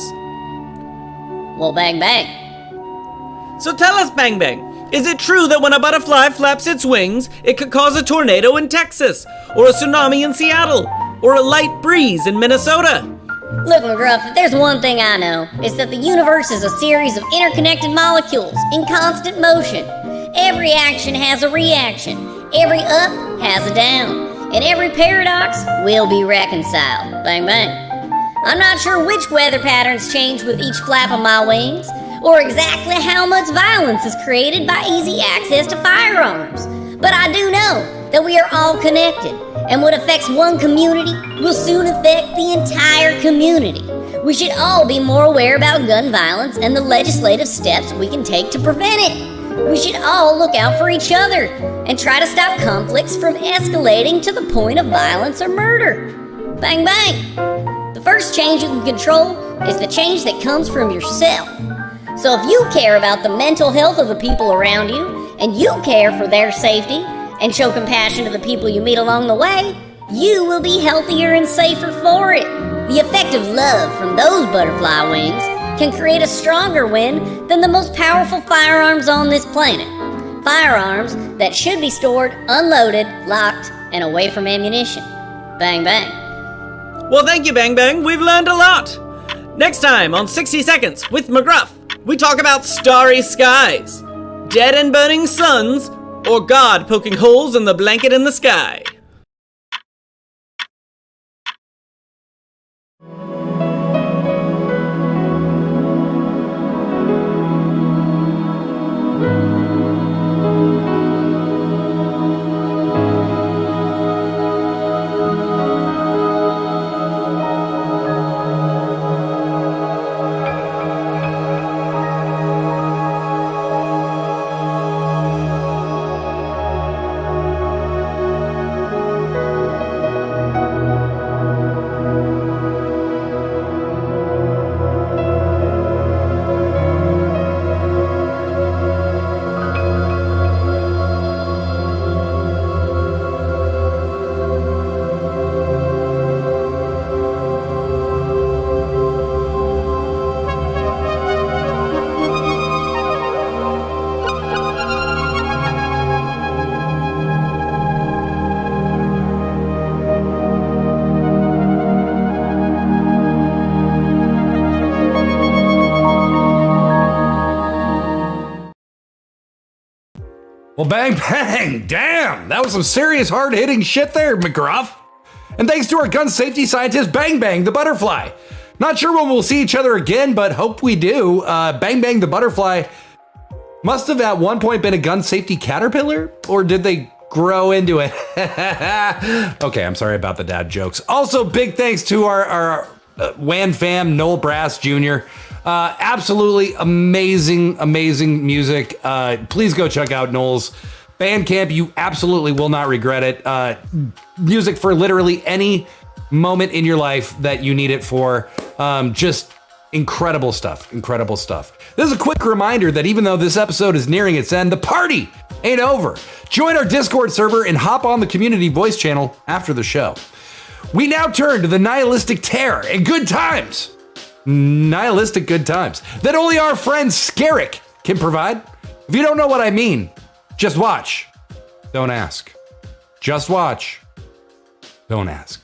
Well, bang bang. So tell us, Bang Bang, is it true that when a butterfly flaps its wings, it could cause a tornado in Texas, or a tsunami in Seattle, or a light breeze in Minnesota? Look, McGruff, if there's one thing I know, it's that the universe is a series of interconnected molecules in constant motion. Every action has a reaction, every up has a down, and every paradox will be reconciled. Bang bang. I'm not sure which weather patterns change with each flap of my wings, or exactly how much violence is created by easy access to firearms. But I do know that we are all connected, and what affects one community will soon affect the entire community. We should all be more aware about gun violence and the legislative steps we can take to prevent it. We should all look out for each other and try to stop conflicts from escalating to the point of violence or murder. Bang bang. The first change you can control is the change that comes from yourself. So if you care about the mental health of the people around you, and you care for their safety, and show compassion to the people you meet along the way, you will be healthier and safer for it. The effect of love from those butterfly wings can create a stronger wind than the most powerful firearms on this planet. Firearms that should be stored unloaded, locked, and away from ammunition. Bang bang. Well, thank you, Bang Bang. We've learned a lot. Next time on 60 Seconds with McGruff, we talk about starry skies, dead and burning suns, or God poking holes in the blanket in the sky. Well, bang, bang. Damn, that was some serious hard-hitting shit there, McGruff. And thanks to our gun safety scientist, Bang Bang the Butterfly. Not sure when we'll see each other again, but hope we do. Bang Bang the Butterfly must have at one point been a gun safety caterpillar, or did they grow into it? Okay, I'm sorry about the dad jokes. Also, big thanks to our WAN fam, Noel Brass Jr. Absolutely amazing music. Please go check out Noel's Bandcamp. You absolutely will not regret it. Music for literally any moment in your life that you need it for. Just incredible stuff. This is a quick reminder that even though this episode is nearing its end, the party ain't over. Join our Discord server and hop on the community voice channel after the show. We now turn to the nihilistic terror and good times. Nihilistic good times that only our friend Skerik can provide. If you don't know what I mean, just watch. Don't ask. Just watch. Don't ask.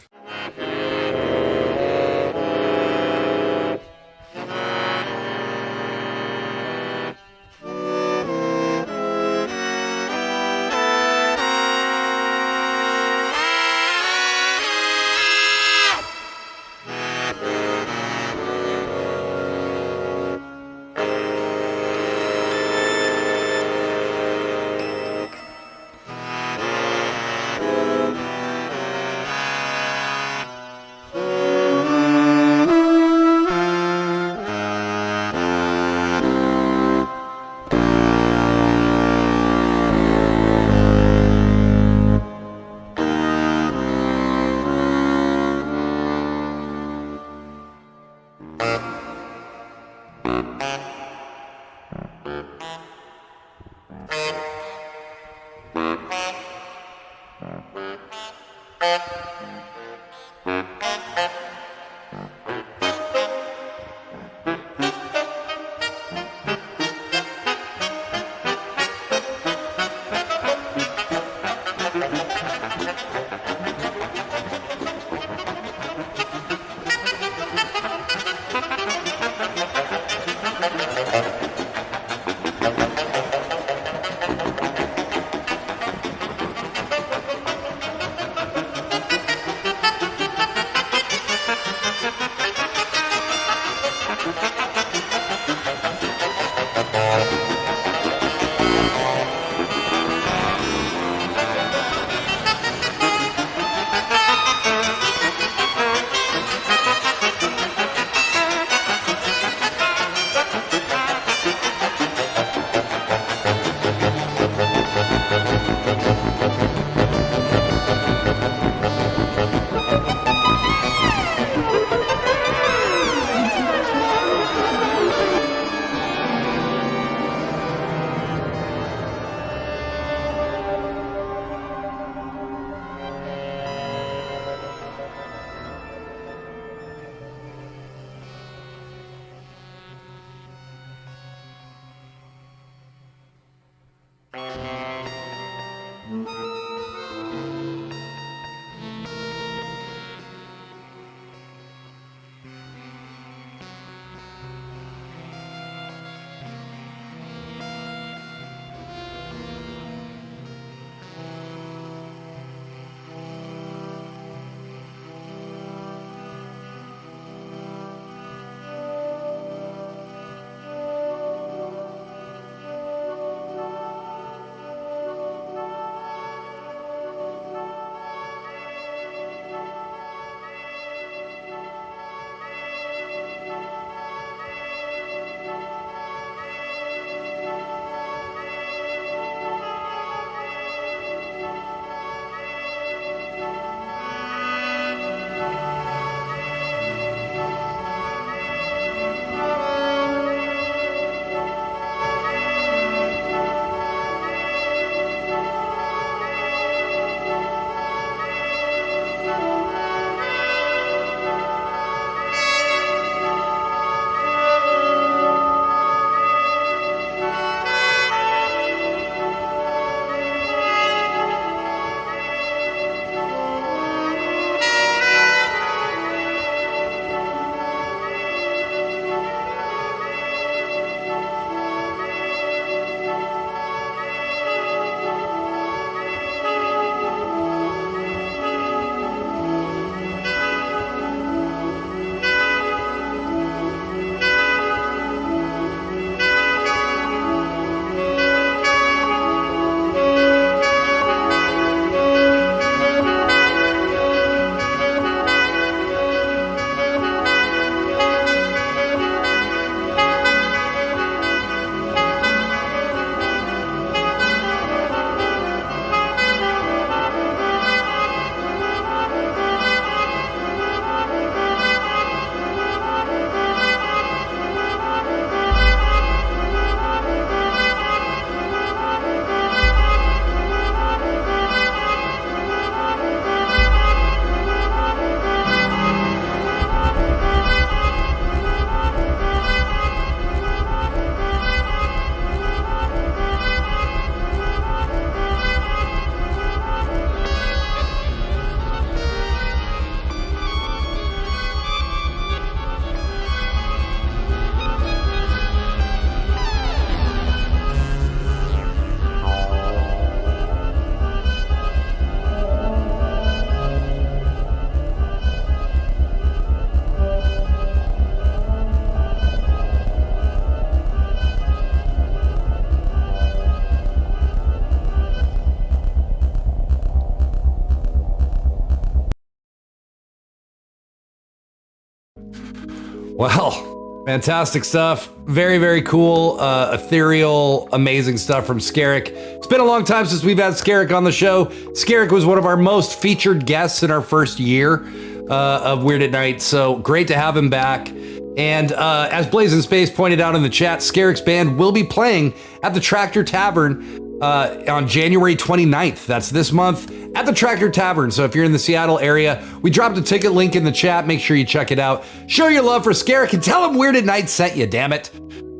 Well, fantastic stuff. Very, very cool, ethereal, amazing stuff from Skerik. It's been a long time since we've had Skerik on the show. Skerik was one of our most featured guests in our first year of Weird at Night, so great to have him back. And as blazinspace pointed out in the chat, Skerik's band will be playing at the Tractor Tavern on January 29th. That's this month at the Tractor Tavern. So if you're in the Seattle area, we dropped a ticket link in the chat. Make sure you check it out. Show your love for Skerik and tell him Weird at Night sent you, damn it.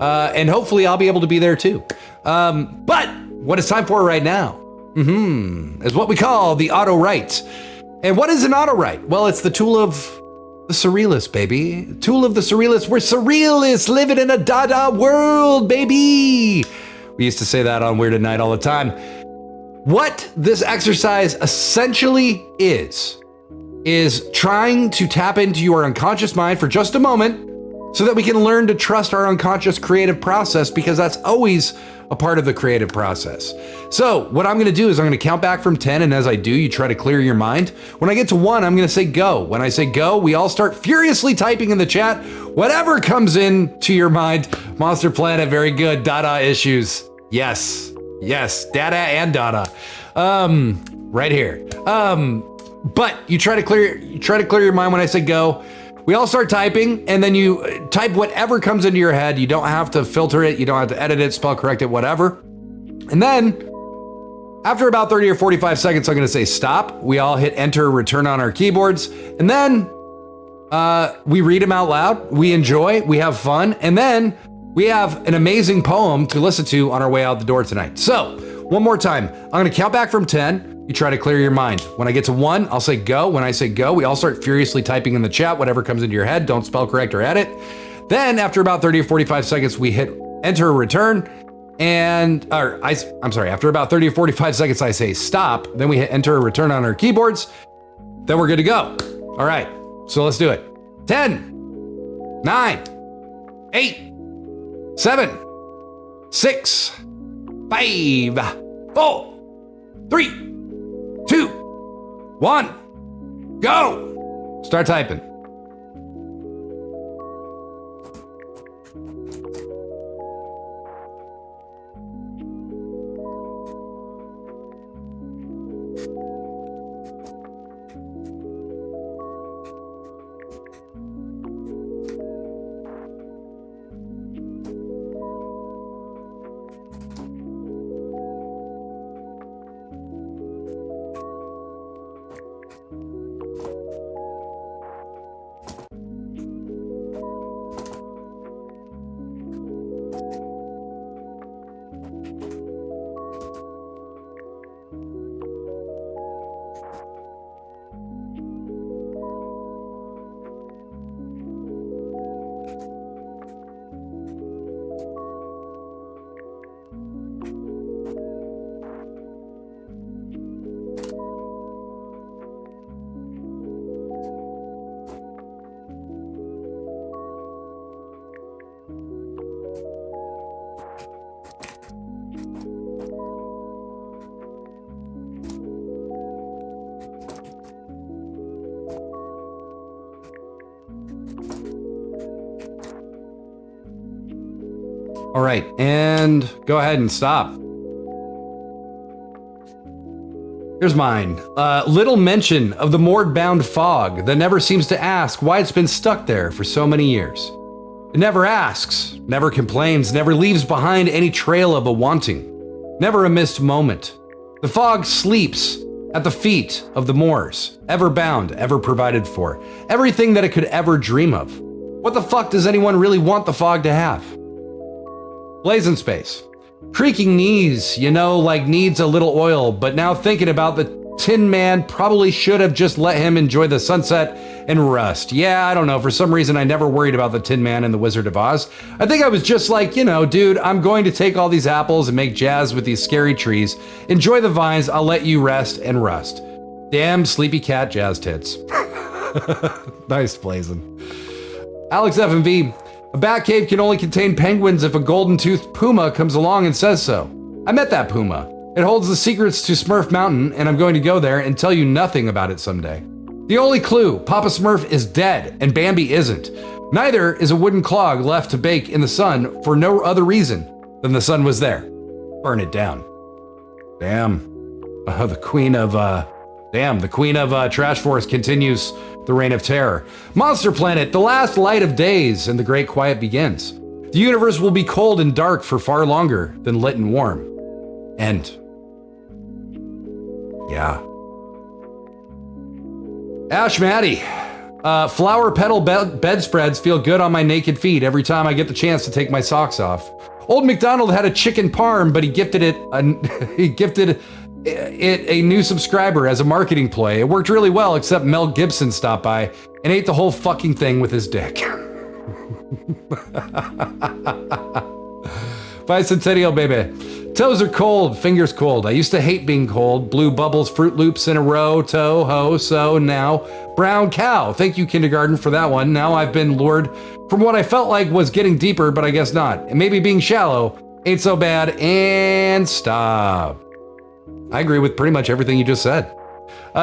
And hopefully I'll be able to be there too. But what it's time for right now is what we call the auto write. And what is an auto write? Well, it's the tool of the surrealists, baby. Tool of the surrealists. We're surrealists living in a Dada world, baby. We used to say that on Weird at Night all the time. What this exercise essentially is trying to tap into your unconscious mind for just a moment so that we can learn to trust our unconscious creative process, because that's always a part of the creative process. So what I'm gonna do is I'm gonna count back from 10, and as I do, you try to clear your mind. When I get to 1, I'm gonna say go. When I say go, we all start furiously typing in the chat whatever comes in to your mind. Monster Planet, very good. Dada issues. Yes, Dada and Dada. Right here. But you try to clear your mind when I say go. We all start typing, and then you type whatever comes into your head. You don't have to filter it. You don't have to edit it, spell correct it, whatever. And then after about 30 or 45 seconds, I'm going to say stop. We all hit enter, return on our keyboards. And then we read them out loud. We enjoy, we have fun. And then we have an amazing poem to listen to on our way out the door tonight. So one more time, I'm going to count back from 10. You try to clear your mind. When I get to 1, I'll say go. When I say go, we all start furiously typing in the chat whatever comes into your head. Don't spell correct or edit. Then after about 30 or 45 seconds, we hit enter or return. After about 30 or 45 seconds, I say stop. Then we hit enter or return on our keyboards. Then we're good to go. All right, so let's do it. 10, 9, 8, 7, 6, 5, 4, 3, 2, 1, go! Start typing. All right, and go ahead and stop. Here's mine. Little mention of the moored-bound fog that never seems to ask why it's been stuck there for so many years. It never asks, never complains, never leaves behind any trail of a wanting, never a missed moment. The fog sleeps at the feet of the moors, ever bound, ever provided for, everything that it could ever dream of. What the fuck does anyone really want the fog to have? Blazinspace. Creaking knees, like needs a little oil, but now thinking about the Tin Man, probably should have just let him enjoy the sunset and rest. Yeah, I don't know, for some reason I never worried about the Tin Man and the Wizard of Oz. I think I was just like, dude, I'm going to take all these apples and make jazz with these scary trees. Enjoy the vines, I'll let you rest and rust. Damn sleepy cat jazz tits. Nice blazing. Alex FMV. A bat cave can only contain penguins if a golden-toothed puma comes along and says so. I met that puma. It holds the secrets to Smurf Mountain, and I'm going to go there and tell you nothing about it someday. The only clue, Papa Smurf is dead and Bambi isn't. Neither is a wooden clog left to bake in the sun for no other reason than the sun was there. Burn it down. Damn. The queen of Trash Force continues the reign of terror. Monster Planet, the last light of days, and the great quiet begins. The universe will be cold and dark for far longer than lit and warm. End. Yeah. Ash Maddie. Flower petal bedspreads feel good on my naked feet every time I get the chance to take my socks off. Old McDonald had a chicken parm, but he gifted it a new subscriber as a marketing ploy. It worked really well, except Mel Gibson stopped by and ate the whole fucking thing with his dick. Bicentennial baby. Toes are cold, fingers cold. I used to hate being cold. Blue bubbles, Fruit Loops in a row, toe, ho, so, now. Brown cow. Thank you, kindergarten, for that one. Now I've been lured from what I felt like was getting deeper, but I guess not. And maybe being shallow ain't so bad. And stop. I agree with pretty much everything you just said.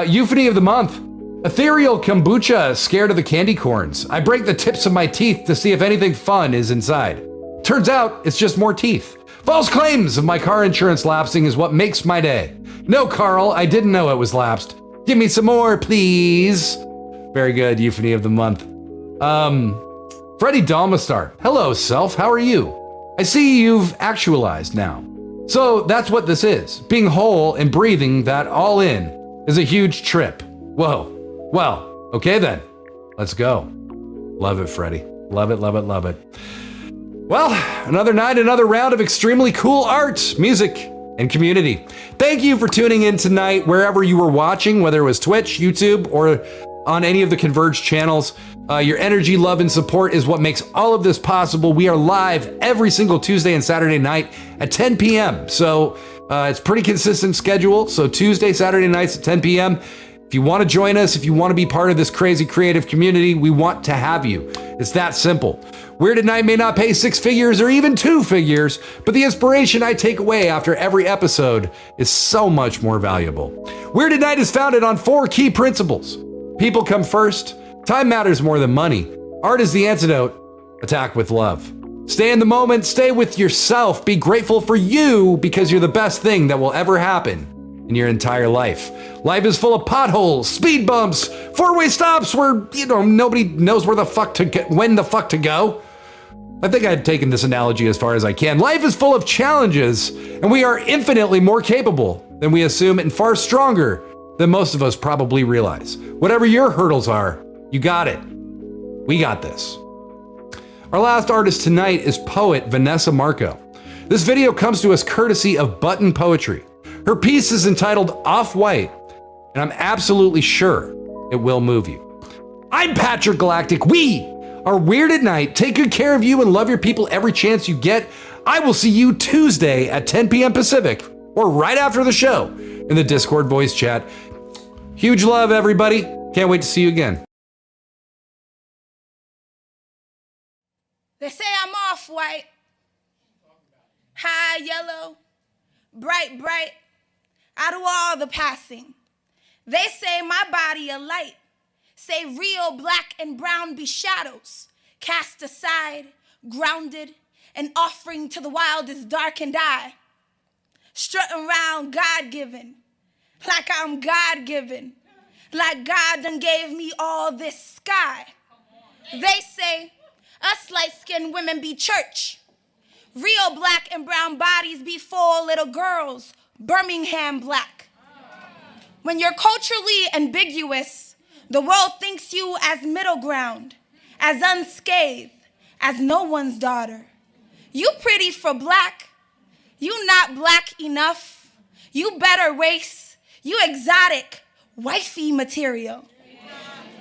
Euphony of the month. Ethereal kombucha, scared of the candy corns. I break the tips of my teeth to see if anything fun is inside. Turns out it's just more teeth. False claims of my car insurance lapsing is what makes my day. No, Carl, I didn't know it was lapsed. Give me some more, please. Very good, Euphony of the month. Freddie Dalmastar. Hello, self, how are you? I see you've actualized now. So that's what this is. Being whole and breathing that all in is a huge trip. Whoa. Well, okay then. Let's go. Love it, Freddie. Love it, love it, love it. Well, another night, another round of extremely cool art, music, and community. Thank you for tuning in tonight, wherever you were watching, whether it was Twitch, YouTube, or on any of the Converge channels. Your energy, love, and support is what makes all of this possible. We are live every single Tuesday and Saturday night at 10 p.m. So it's pretty consistent schedule. So Tuesday, Saturday nights at 10 p.m. If you want to join us, if you want to be part of this crazy creative community, we want to have you. It's that simple. Weird at Night may not pay 6 figures or even 2 figures, but the inspiration I take away after every episode is so much more valuable. Weird at Night is founded on 4 key principles. People come first. Time matters more than money. Art is the antidote. Attack with love. Stay in the moment. Stay with yourself. Be grateful for you because you're the best thing that will ever happen in your entire life. Life is full of potholes, speed bumps, 4-way stops where, nobody knows where the fuck to get, when the fuck to go. I think I've taken this analogy as far as I can. Life is full of challenges, and we are infinitely more capable than we assume and far stronger than most of us probably realize. Whatever your hurdles are, you got it. We got this. Our last artist tonight is poet Vanessa Marco. This video comes to us courtesy of Button Poetry. Her piece is entitled Off-White, and I'm absolutely sure it will move you. I'm Patrick Galactic. We are Weird at Night. Take good care of you and love your people every chance you get. I will see you Tuesday at 10 p.m. Pacific, or right after the show in the Discord voice chat. Huge love, everybody. Can't wait to see you again. They say I'm off-white, high yellow, bright, out of all the passing. They say my body a light, say real black and brown be shadows, cast aside, grounded, an offering to the wildest darkened eye. Strutting around God-given, like I'm God-given, like God done gave me all this sky. They say us light-skinned women be church, real black and brown bodies be 4 little girls, Birmingham black. When you're culturally ambiguous, the world thinks you as middle ground, as unscathed, as no one's daughter. You pretty for black, you not black enough, you better race, you exotic, wifey material.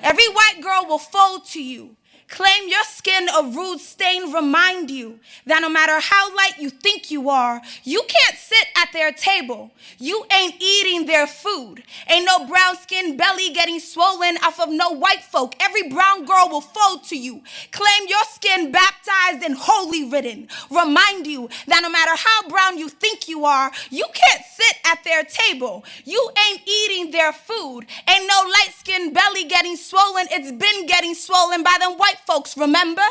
Every white girl will fold to you, claim your skin a rude stain, remind you that no matter how light you think you are, you can't sit at their table. You ain't eating their food. Ain't no brown skin belly getting swollen off of no white folk. Every brown girl will fold to you, claim your skin baptized and holy ridden, remind you that no matter how brown you think you are, you can't sit at their table. You ain't eating their food. Ain't no light skin belly getting swollen. It's been getting swollen by them white folks, remember?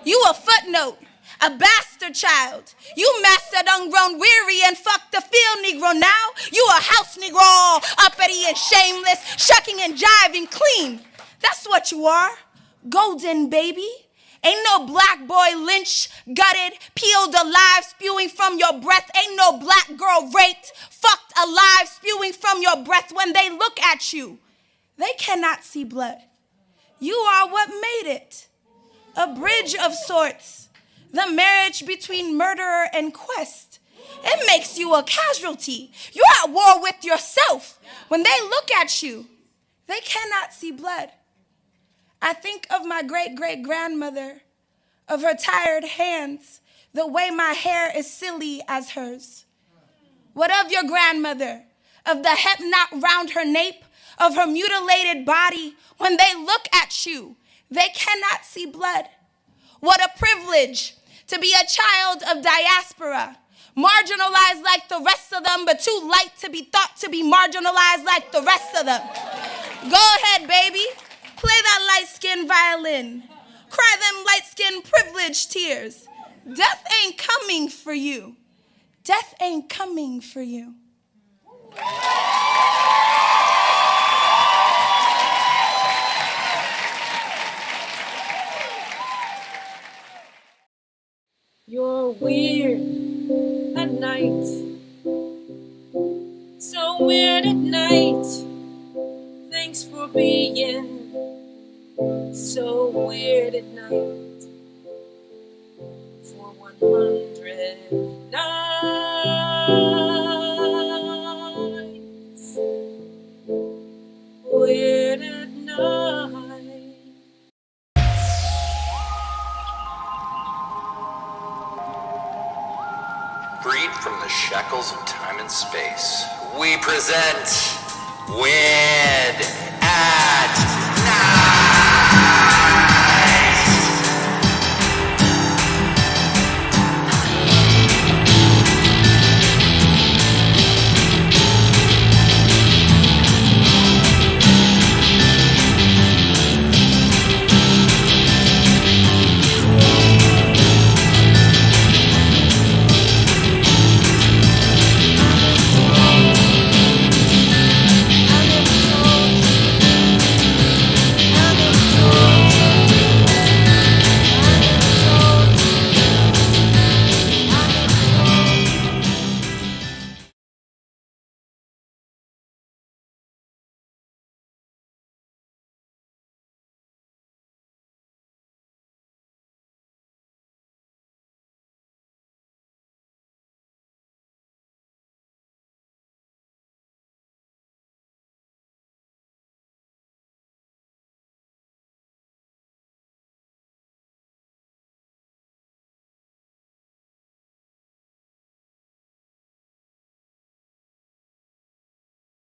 You a footnote, a bastard child. You mastered ungrown weary and fucked the field Negro. Now you a house Negro, all uppity and shameless, shucking and jiving clean. That's what you are, golden baby. Ain't no black boy lynched, gutted, peeled alive, spewing from your breath. Ain't no black girl raped, fucked alive, spewing from your breath. When they look at you, they cannot see blood. You are what made it, a bridge of sorts, the marriage between murderer and quest. It makes you a casualty. You're at war with yourself. When they look at you, they cannot see blood. I think of my great-great-grandmother, of her tired hands, the way my hair is silly as hers. What of your grandmother, of the hep knot round her nape, of her mutilated body? When they look at you, they cannot see blood. What a privilege to be a child of diaspora, marginalized like the rest of them, but too light to be thought to be marginalized like the rest of them. Go ahead, baby. Play that light-skinned violin. Cry them light-skinned privilege tears. Death ain't coming for you. Death ain't coming for you. You're weird at night. So weird at night. Thanks for being so weird at night. For 100 nights. Weird at night. Freed from the shackles of time and space, we present Weird